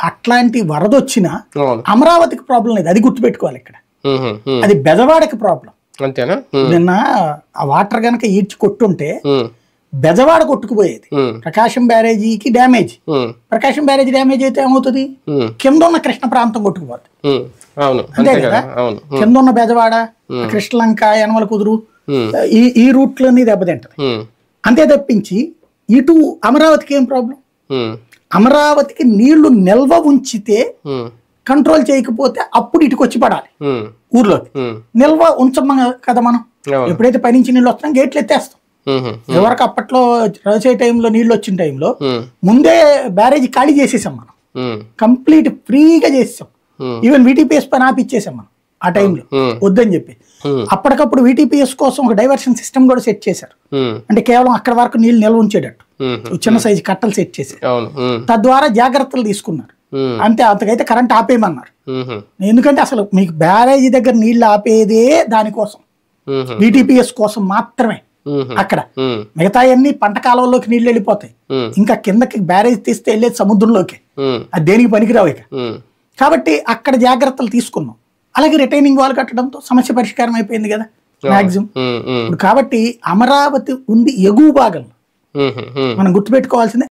అట్లాంటి వరద వచ్చినా అవును. అమరావతికి ప్రాబ్లం లేదు, అది గుర్తుపెట్టుకోవాలి. ఇక్కడ అది బెజవాడకి ప్రాబ్లం. అంతేనా? నిన్న ఆ వాటర్ గనక ఈడ్చి కొట్టుంటే బెజవాడ కొట్టుకుపోయేది. ప్రకాశం బ్యారేజీకి డ్యామేజ్. ప్రకాశం బ్యారేజీ డ్యామేజ్ అయితే ఏమవుతుంది, కింద ఉన్న కృష్ణ ప్రాంతం కొట్టుకుపోతుంది. అంతే కదా, కింద ఉన్న బెజవాడ, కృష్ణలంక, యనమల కుదురు, ఈ రూట్లన్నీ దెబ్బతింటది. అంతే తప్పించి ఇటు అమరావతికి ఏం ప్రాబ్లం? అమరావతికి నీళ్లు నిల్వ ఉంచితే కంట్రోల్ చేయకపోతే అప్పుడు ఇటుకు వచ్చి పడాలి ఊర్లోకి. నిల్వ ఉంచమ్మ కదా మనం. ఎప్పుడైతే పైనుంచి నీళ్ళు వస్తున్నాం గేట్లు ఎత్తేస్తాం. ఎవరికి అప్పట్లో రాసే టైంలో నీళ్ళు వచ్చిన టైంలో ముందే బ్యారేజీ ఖాళీ చేసేసాం మనం, కంప్లీట్ ఫ్రీగా చేసేసాం. ఈవెన్ VTPS పని ఆపిచ్చేసాం మనం ఆ టైంలో వద్దని చెప్పి. అప్పటికప్పుడు VTPS కోసం ఒక డైవర్షన్ సిస్టమ్ కూడా సెట్ చేశారు. అంటే కేవలం అక్కడ వరకు నీళ్ళు నిల్వ ఉంచేటట్టు చిన్న సైజు కట్టలు సెట్ చేశారు. తద్వారా జాగ్రత్తలు తీసుకున్నారు. అంతే, అంతకైతే కరెంట్ ఆపేయమన్నారు. ఎందుకంటే అసలు మీకు బ్యారేజీ దగ్గర నీళ్లు ఆపేదే దానికోసం, VTPS కోసం మాత్రమే. అక్కడ మిగతా అన్ని పంట కాలంలోకి నీళ్లు వెళ్ళిపోతాయి. ఇంకా కిందకి బ్యారేజ్ తీస్తే వెళ్ళేది సముద్రంలోకి, అది దేనికి పనికిరావు ఇక. కాబట్టి అక్కడ జాగ్రత్తలు తీసుకున్నాం. అలాగే రిటైనింగ్ వాల్ కట్టడంతో సమస్య పరిష్కారం అయిపోయింది కదా మాక్సిమం. ఇప్పుడు కాబట్టి అమరావతి ఉంది ఎగువ భాగంలో. మనం గుర్తుపెట్టుకోవాల్సింది